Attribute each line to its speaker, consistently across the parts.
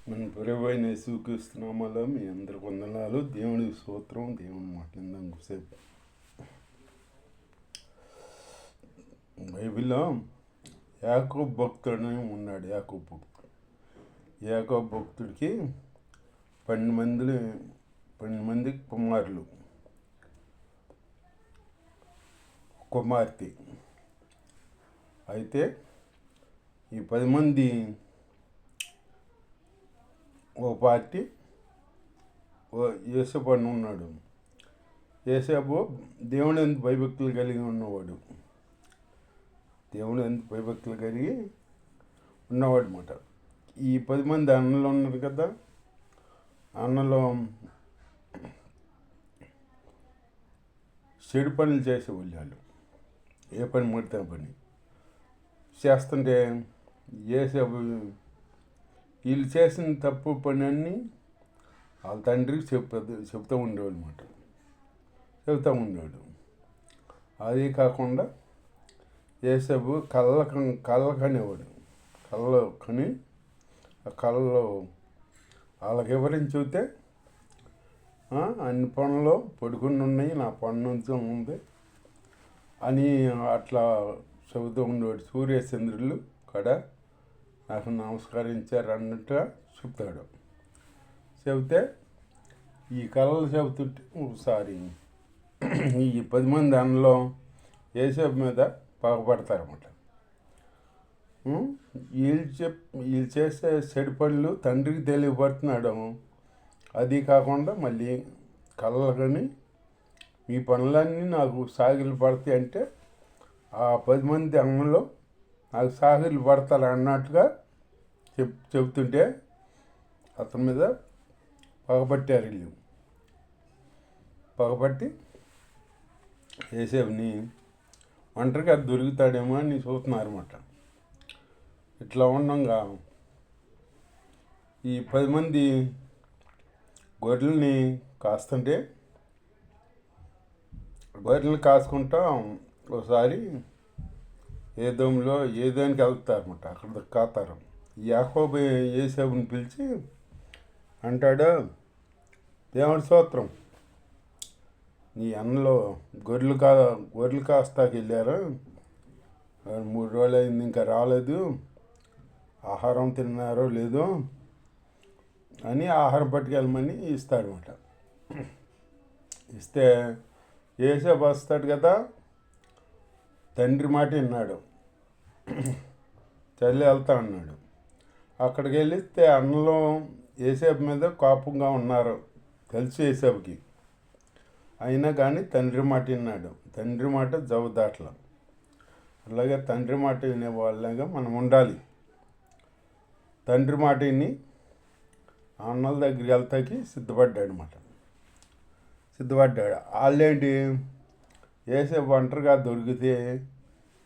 Speaker 1: మన ప్రభువైన యేసుక్రీస్తు నామములో మీ అందరికి వందనాలు. దేవునికి స్తోత్రం. దేవుని మాట్లాడిందాం సేపు. బైబిల్లో యాకోబు భక్తుడని ఉన్నాడు. యాకోబు భక్తుడికి 12 మంది కుమారులు, కుమార్తె. అయితే ఈ 10 మంది ఓ పార్టీ యేసేపు అని ఉన్నాడు. యేసేపు దేవుని ఎంత భయభక్తులు కలిగి ఉన్నవాడు. అన్నమాట. ఈ 10 మంది అన్నలు ఉన్నారు కదా, అన్నలో చెడు పనులు చేసేవాళ్ళు. వాళ్ళు ఏ పని ముడితే పని చేస్తుంటే యేసేపు వీళ్ళు చేసిన తప్పు పని అన్నీ వాళ్ళ తండ్రికి చెప్తూ ఉండేవాడు. అది కాకుండా యేసేపు కళ్ళకనేవాడు. కళ్ళు కని ఆ కళ్ళలో వాళ్ళకి వివరించి చెబితే అన్ని పనులు పడుకుని ఉన్నాయి, నా పన్ను ఉంది అని అట్లా చెబుతూ ఉండేవాడు. సూర్యచంద్రులు కడ నాకు నమస్కరించారు అన్నట్టుగా చెప్తాడు. చెబితే ఈ కళలు చెబుతుంటే ఒకసారి ఈ 10 మంది అన్నలో యేసేపు మీద పగపడతారన్నమాట. వీళ్ళు చేసే చెడు పనులు తండ్రికి తెలియబడుతున్నాడు. అది కాకుండా మళ్ళీ కళలు కానీ మీ పనులన్నీ నాకు సాగిలు పడతాయి అంటే ఆ 10 మంది అన్నలో నాకు సాగిలు పడతారు అన్నట్టుగా చెబుతుంటే అతని మీద పగబట్టారు. వీళ్ళు పగబట్టి యేసేపుని ఒంటరిగా దొరుకుతాడేమో అని చూస్తున్నారన్నమాట. ఇట్లా ఉండగా ఈ 10 మంది గొర్రెల్ని కాసుకుంటా ఒకసారి ఏదోనికి వెళ్తారన్నమాట. అక్కడ కాతారు. యాకోబు యేసేపుని పిలిచి అంటాడు, దేవుడి స్తోత్రం, నీ అన్నలో గొర్రెలు కాస్తాకి వెళ్ళారు, 3 రోజులు అయింది, ఇంకా రాలేదు, ఆహారం తిన్నారో లేదో అని ఆహారం పట్టుకెళ్ళమని ఇస్తాడనమాట. ఇస్తే యేసేపు వస్తాడు కదా, తండ్రి మాట విన్నాడు, చల్లి వెళ్తా అన్నాడు. అక్కడికి వెళితే అన్నలో యేసేపు మీద కోపంగా ఉన్నారు కలిసి యేసేపుకి. అయినా కానీ తండ్రి మాట విన్నాడు. తండ్రి మాట జవదాట్ల. అలాగే తండ్రి మాట వినే వాళ్ళగా మనం ఉండాలి. తండ్రి మాట విని అన్నల దగ్గరికి వెళ్తాకి సిద్ధపడ్డాడు. వాళ్ళేంటి, యేసేపు ఒంటరిగా దొరికితే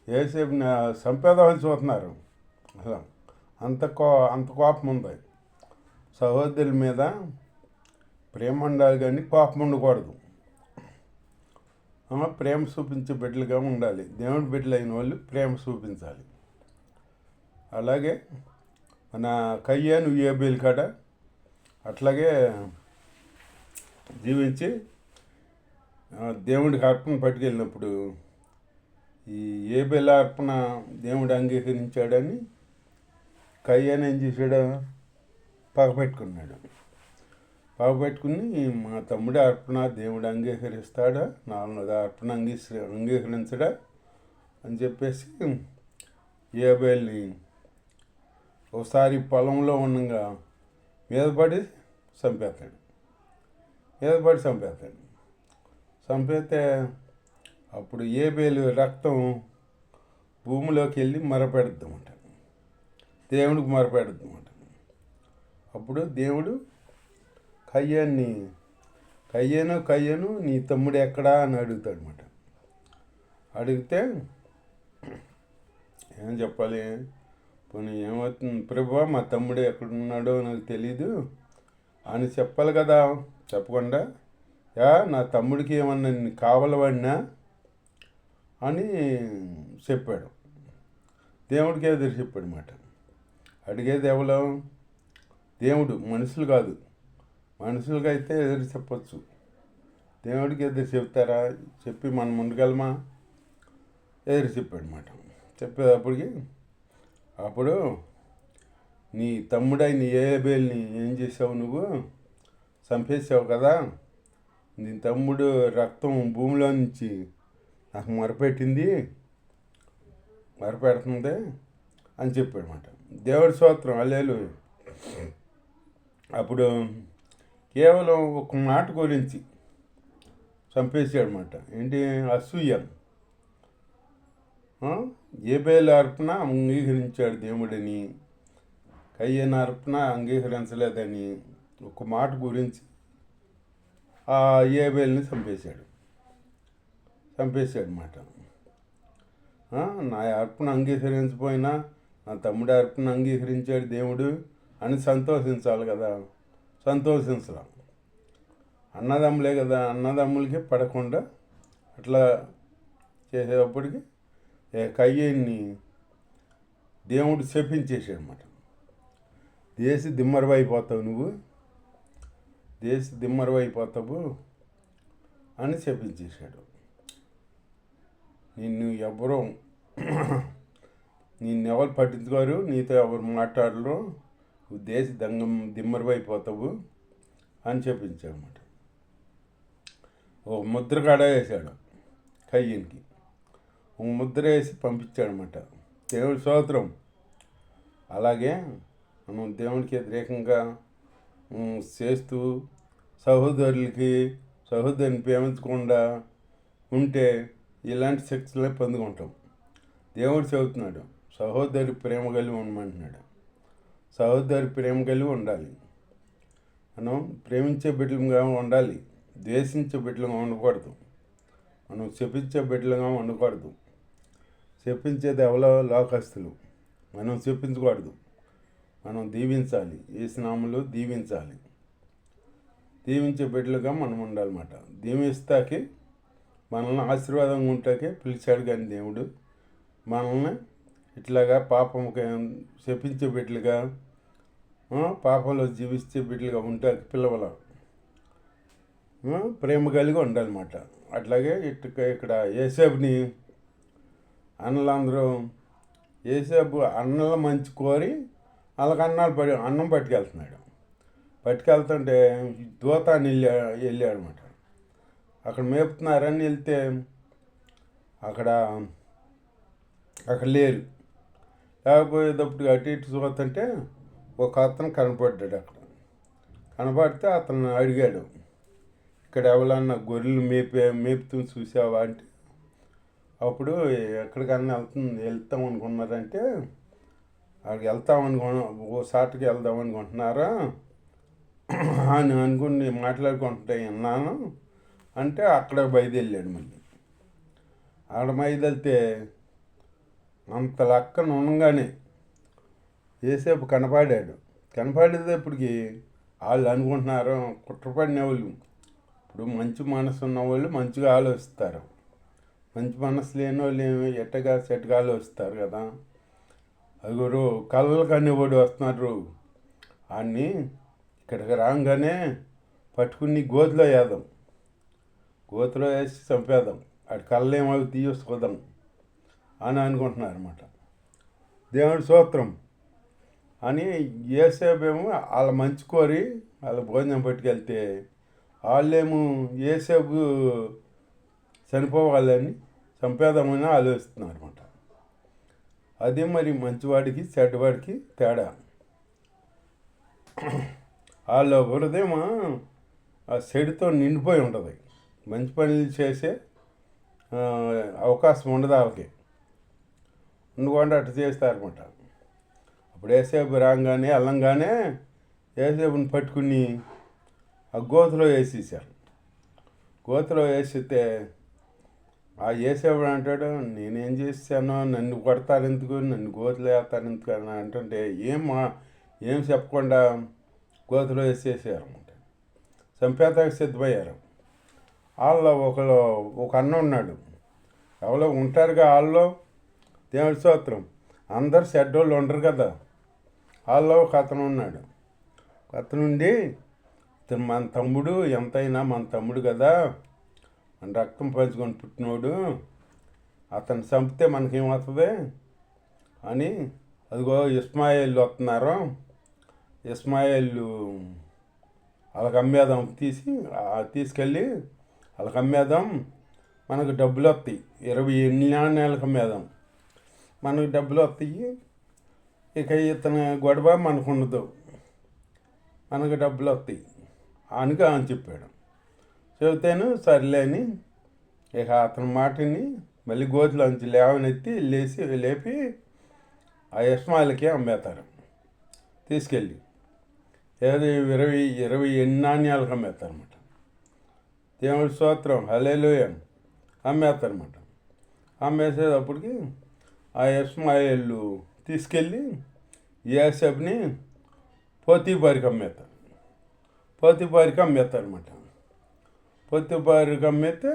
Speaker 1: యేసేపుని చంపేదామని చూస్తున్నారు. అసలు అంత కోపం ఉంది. సహోదరుల మీద ప్రేమ ఉండాలి కానీ కోపం ఉండకూడదు. ప్రేమ చూపించే బిడ్డలుగా ఉండాలి. దేవుడి బిడ్డలు అయిన వాళ్ళు ప్రేమ చూపించాలి. అలాగే మన కయ్యాను ఏబేలు కాడ అట్లాగే జీవించి దేవుడికి అర్పణ పట్టుకెళ్ళినప్పుడు ఈ ఏబేల అర్పణ దేవుడు అంగీకరించాడని కయ్యాను ఏం చేశాడు, పగపెట్టుకుని మా తమ్ముడి అర్పణ దేవుడు అంగీకరిస్తాడా, నాలుగు అర్పణ అంగీకరించడా అని చెప్పేసి ఏబేల్ని ఒకసారి పొలంలో ఉండగా మీద పడి చంపేస్తాడు. చంపేస్తే అప్పుడు ఏబేలు రక్తం భూమిలోకి వెళ్ళి మరపెడుద్దామంట, దేవుడికి మరపెడుద్దామంట. అప్పుడు దేవుడు కయ్యను నీ తమ్ముడు ఎక్కడా అని అడుగుతాడనమాట. అడిగితే ఏం చెప్పాలి, పోనీ ఏమవుతుంది ప్రభువా, మా తమ్ముడు ఎక్కడున్నాడో నాకు తెలీదు అని చెప్పాలి కదా. చెప్పకుండా నా తమ్ముడికి ఏమన్నా కావాలవాడినా అని చెప్పాడు. దేవుడికి ఎదురు చెప్పాడు మాట. అడిగేది ఎవరు, దేవుడు, మనుషులు కాదు. మనుషులకైతే ఎదురు చెప్పచ్చు, దేవుడికి ఎదురు చెప్తారా? చెప్పి మనం ముందుకెళ్ళమా? ఎదురు చెప్పాడనమాట. చెప్పేటప్పటికి అప్పుడు నీ తమ్ముడైన ఏబేల్ని ఏం చేసావు? నువ్వు చంపేసావు కదా, నీ తమ్ముడు రక్తం భూమిలో నుంచి నాకు మొరపెడుతుంది అని చెప్పాడనమాట. దేవుడి స్తోత్రం, హల్లెలూయా. అప్పుడు కేవలం ఒక మాట గురించి చంపేసాడనమాట. ఏంటి? అసూయ. ఏబేలు అర్పణ అంగీకరించాడు దేవుడిని, కయ్యన అర్పణ అంగీకరించలేదని ఒక మాట గురించి ఆ ఏబేల్ని చంపేశాడనమాట. నా అర్పణ అంగీకరించకపోయినా నా తమ్ముడి అర్పణ అంగీకరించాడు దేవుడు అని సంతోషించాలి కదా, సంతోషించడం. అన్నదమ్ములే కదా, అన్నదమ్ములకి పడకుండా అట్లా చేసేటప్పటికి కయ్యని దేవుడు శపించేసాడనమాట. దేశ దిమ్మరవైపోతావు నువ్వు, దేశ దిమ్మరవైపోతావు అని శపించేశాడు. నిన్నెవరు పట్టించుకోరు, నీతో ఎవరు మాట్లాడరు, నువ్వు దేశ దిమ్మరవైపోతావు అని చెప్పించాడనమాట. ఓ ముద్ర కాడ వేసాడు కయ్యనికి, ఒక ముద్ర వేసి పంపించాడనమాట. దేవుడి స్తోత్రం. అలాగే మనం దేవునికి వ్యతిరేకంగా చేస్తూ సహోదరుని ప్రేమించకుండా ఉంటే ఇలాంటి శక్తులే పొందుకుంటాం. దేవుడు చెబుతున్నాడు, సహోదరి ప్రేమ కలిగి ఉండమంటున్నాడు. సహోదరి ప్రేమ కలిగి ఉండాలి. మనం ప్రేమించే బిడ్డలుగా ఉండాలి, ద్వేషించే బిడ్డలుగా ఉండకూడదు. మనం శపించే బిడ్డలుగా ఉండకూడదు. చెప్పించేది ఎవరో లోకస్తులు, మనం చెప్పించకూడదు. మనం దీవించాలి, యేసునామములో దీవించాలి. దీవించే బిడ్డలుగా మనం ఉండాలన్నమాట. దీవిస్తాకి మనల్ని ఆశీర్వాదంగా ఉంటాకే పిలిచాడు కానీ దేవుడు మనల్ని ఇట్లాగా పాపముకి శపించే బిడ్డలుగా, పాపంలో జీవించే బిడ్డలుగా ఉంటే పిల్లవల ప్రేమ కలిగి ఉండాలన్నమాట. అట్లాగే ఇక్కడ యేసేపుని అన్నలందరూ యేసేపు అన్నల మంచి కోరి వాళ్ళకి అన్నం పట్టుకెళ్తున్నాడు. పట్టుకెళ్తుంటే దూతాన్ని వెళ్ళాడనమాట. అక్కడ మేపుతున్నారని వెళ్తే అక్కడ లేరు. లేకపోయేటప్పుడు అటు ఇటు చూస్తుంటే ఒక అతను కనపడ్డాడు. అక్కడ కనపడితే అతను అడిగాడు, ఇక్కడ ఎవరన్నా గొర్రెలు మేపుతూ చూసావా అంటే, అప్పుడు ఎక్కడికన్నా వెళ్తాం అనుకున్నారంటే, అక్కడికి ఓ సాటుకి వెళ్దాం అనుకుంటున్నారా అని అనుకుని మాట్లాడుకుంటే విన్నాను అంటే అక్కడ బయలుదేరాడు. మళ్ళీ అక్కడ బయలుదేరితే అంత లక్కన ఉండగానే యేసేపు కనపడాడు. కనపడేటప్పటికి వాళ్ళు అనుకుంటున్నారు, కుట్రపడిన వాళ్ళు. ఇప్పుడు మంచి మనసు ఉన్న వాళ్ళు మంచిగా ఆలోచిస్తారు, మంచి మనసు లేని వాళ్ళు ఎట్టగా చెట్టుగా ఆలోచిస్తారు కదా. అగురు కళ్ళ కన్నీవాడు వస్తున్నారు, వాడిని ఇక్కడికి రాగానే పట్టుకుని గోతిలో వేసి చంపేద్దాం, వాడి కళ్ళు ఏమవి తీసుకోదాం అని అనుకుంటున్నారు అనమాట. దేవుడి స్తోత్రం అని యేసేపేమో వాళ్ళ మంచి కోరి వాళ్ళ భోజనం పట్టుకెళ్తే వాళ్ళేమో యేసేపు చనిపోవాలని చంపేద్దామని ఆలోచిస్తున్నారు అనమాట. అదే మరి మంచివాడికి చెడ్డవాడికి తేడా. వాళ్ళ హృదయం ఆ చెడుతో నిండిపోయి ఉంటుంది, మంచి పనులు చేసే అవకాశం ఉండదు వాళ్ళకి. ఉండకుండా అటు చేస్తారనమాట. అప్పుడు యేసేపు రాగానే వెళ్ళంగానే యేసేపుని పట్టుకుని ఆ గోతిలో వేసేసారు. గోతిలో వేసితే ఆ యేసేపుడు అంటాడు, నేనేం చేశానో, నన్ను కొడతారు ఎందుకు, నన్ను గోతిలో వేస్తారు ఎందుకు అని అంటుంటే ఏం చెప్పకుండా గోతిలో వేసేసారు అనమాట. చంపేతాకి సిద్ధమయ్యారు. వాళ్ళలో ఒక అన్న ఉన్నాడు, ఎవరో ఉంటారుగా వాళ్ళలో. దేవుడి స్తోత్రం. అందరు చెడ్డోళ్ళు ఉండరు కదా, వాళ్ళలో ఒక అతను ఉన్నాడు. అతనుండి ఇతను మన తమ్ముడు, ఎంతైనా మన తమ్ముడు కదా, మన రక్తం పంచుకొని పుట్టినోడు, అతను చంపితే మనకేమవుతుంది అని, అదిగో ఇస్మాయిల్ వస్తున్నారు, ఇస్మాయిల్ వాళ్ళకి అమ్మేదాం, తీసుకెళ్ళి వాళ్ళకి అమ్మేదాం, మనకు డబ్బులు వస్తాయి, 28 నాణ్యాలకు అమ్మేదాం, మనకు డబ్బులు వస్తాయి, ఇక ఇతని గొడవ మనకు ఉండదు, మనకు డబ్బులు వస్తాయి అని చెప్పాడు. చెబితేను సర్లే అని ఇక అతని మాటని మళ్ళీ గోతిలోంచి లేపి ఆ ఇస్మాయిల్కి అమ్మేస్తారు, తీసుకెళ్ళి ఏది 28 నాణ్యాలకు అమ్మేస్తారన్నమాట. దేవుడి స్తోత్రం, హల్లెలూయా. అమ్మేస్తారన్నమాట. అమ్మేసేటప్పటికి ఆ ఇస్మాయిల్ తీసుకెళ్ళి యోసేపుని పోతీఫరుకి అమ్మేస్తారన్నమాట. పోతీఫరుకి అమ్మేస్తే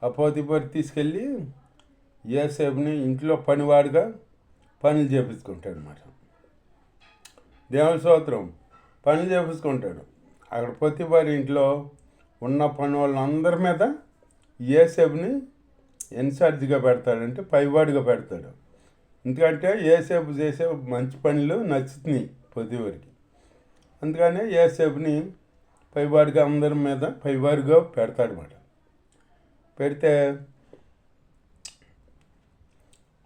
Speaker 1: ఆ పోతీఫరు తీసుకెళ్ళి యోసేపుని ఇంట్లో పనివాడుగా పనులు చేపించుకుంటాడు అన్నమాట. దేవుని స్తోత్రం, పనులు చేపించుకుంటాడు. అక్కడ పోతీఫరు ఇంట్లో ఉన్న పని వాళ్ళందరి మీద యోసేపుని ఇన్ఛార్జిగా పెడతాడంటే పైవాడిగా పెడతాడు. ఎందుకంటే యోసేపు చేసే మంచి పనులు నచ్చుతున్నాయి పోతీఫరుకి. అందుకనే యోసేపుని పైవాడిగా అందరి మీద పైవాడిగా పెడతాడనమాట. పెడితే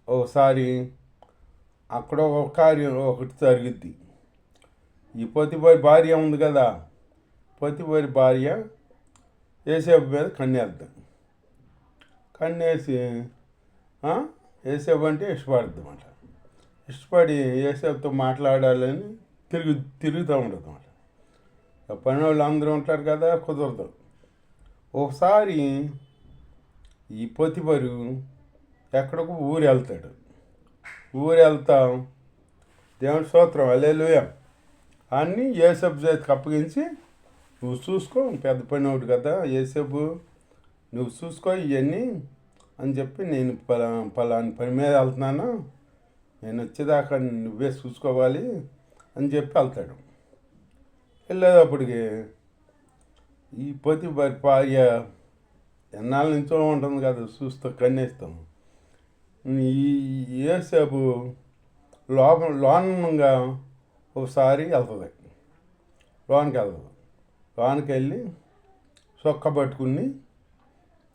Speaker 1: ఒకసారి అక్కడ ఒక కార్యం ఒకటి జరుగుద్ది. ఈ పోతీఫరు భార్య ఉంది కదా, పోతీఫరు భార్య యోసేపు మీద కన్నేసి యోసేపు అంటే ఇష్టపడుద్ది అన్నమాట. ఇష్టపడి యోసేపుతో మాట్లాడాలని తిరుగుతూ ఉండదు అన్నమాట. పని వాళ్ళు అందరూ ఉంటారు కదా, కుదరదు. ఒకసారి ఈ పోతీఫరు ఎక్కడికి ఊరు వెళ్తా దేవుని స్తోత్రం, హల్లెలూయా, అన్నీ యోసేపు చేతికి అప్పగించి, నువ్వు చూసుకో, పెద్ద పనివాడు కదా యోసేపు, నువ్వు చూసుకో ఇవన్నీ అని చెప్పి, నేను పలాని పని మీద వెళ్తున్నాను, నేను వచ్చేదాకా నువ్వే చూసుకోవాలి అని చెప్పి వెళ్తాడు. వెళ్ళేటప్పటికి ఈ పోతీఫరు భార్య ఎన్నాళ్ళ నుంచో ఉంటుంది కదా, చూస్తూ కన్నేస్తాం. ఈ యోసేపు లోనంగా ఒకసారి వెళ్తుంది, లోనికి వెళ్ళి సొక్క పట్టుకుని,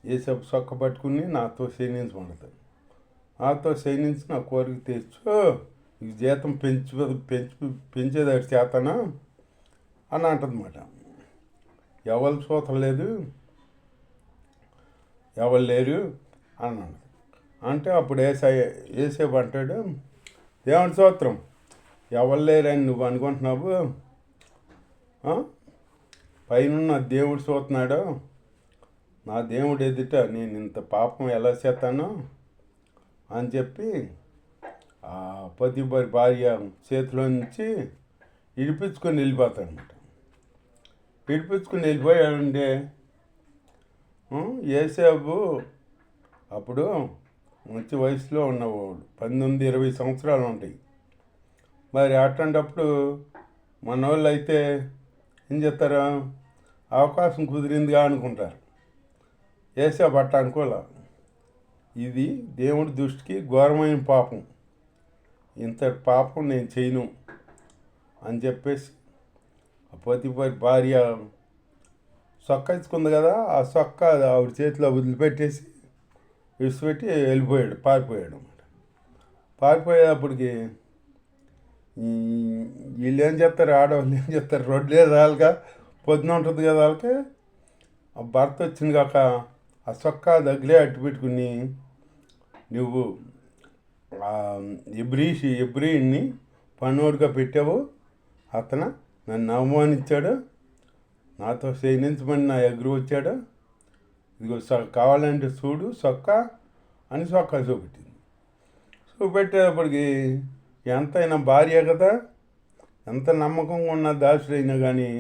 Speaker 1: యోసేపు సొక్క పట్టుకుని నాతో శయనించమంటుంది. నాతో శయనించి నా కోరిక తెచ్చు, ఈ జీతం పెంచేదాటి చేతనా అని అంటుందన్నమాట. ఎవరు చూతలేదు, ఎవరు లేరు అని అంటుంది. అంటే అప్పుడు యోసేపు అంటాడు, దేవుని స్తోత్రం, ఎవరు లేరని నువ్వు అనుకుంటున్నావు, పైన దేవుడు చూస్తున్నాడు, నా దేవుడు ఎదుట నేను ఇంత పాపం ఎలా చేస్తాను అని చెప్పి ఆ పోతీఫరు భార్య చేతిలో నుంచి ఇడిపించుకొని వెళ్ళిపోతాడనమాట. ఇడిపించుకొని వెళ్ళిపోయాడంటే యోసేపు అప్పుడు మంచి వయసులో ఉన్నవాడు, 19-20 సంవత్సరాలు ఉంటాయి. మరి అట్లాంటప్పుడు మన వాళ్ళు అయితే ఏం చేస్తారు, అవకాశం కుదిరిందిగా అనుకుంటారు. యోసేపు అట్లా అనుకోలే, ఇది దేవుడి దృష్టికి ఘోరమైన పాపం, ఇంత పాపం నేను చేయను అని చెప్పేసి ఆ పోతీఫరు భార్య సొక్క ఇచ్చుకుంది కదా, ఆ సొక్క ఆవిడ చేతిలో వదిలిపెట్టేసి విడిచిపెట్టి పారిపోయాడు అన్నమాట. పారిపోయేటప్పటికి వీళ్ళు ఏం చేస్తారు, ఆడవాళ్ళు ఏం చేస్తారు, రోడ్లు రాలుగా పొద్దున ఉంటుంది కదా వాళ్ళకి, ఆ భర్త వచ్చింది కాక ఆ సొక్క దగ్గరే అట్టు పెట్టుకుని, నువ్వు ఎబ్రీని పనోడుగా పెట్టావు, అతను నన్ను అవమానించాడు, నాతో శయనించమని నా ఎగురు వచ్చాడు, ఇదిగో కావాలంటే చూడు సొక్క అని సొక్క చూపెట్టింది. చూపెట్టేటప్పటికి ఎంతైనా భార్య కదా, ఎంత నమ్మకంగా ఉన్న దాసుడైనా కానీ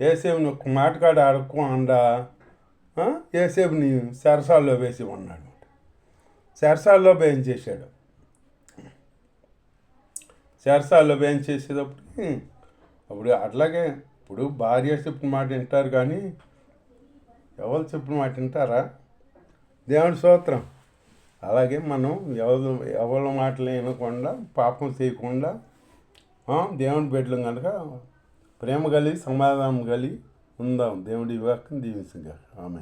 Speaker 1: యోసేపుని ఒక్క మాటకాడ అడగకుండా యోసేపుని చెరసాల్లో వేసి ఉన్నాడు. చెరసాల్లో వేయించేసాడు. చెరసాల్లో వేయించేసేటప్పటికి అప్పుడు అట్లాగే ఇప్పుడు భార్య చెప్పిన మాట వింటారు కానీ ఎవరు చెప్పిన మాట వింటారా? దేవుని స్తోత్రం. అలాగే మనం ఎవరి మాటలు వినకుండా పాపం చేయకుండా దేవుని బిడ్డలం కనుక ప్రేమ కలిగి సమాధానం కలిగి ఉందాం. దేవుడి వాక్యం దీవించగా. ఆమె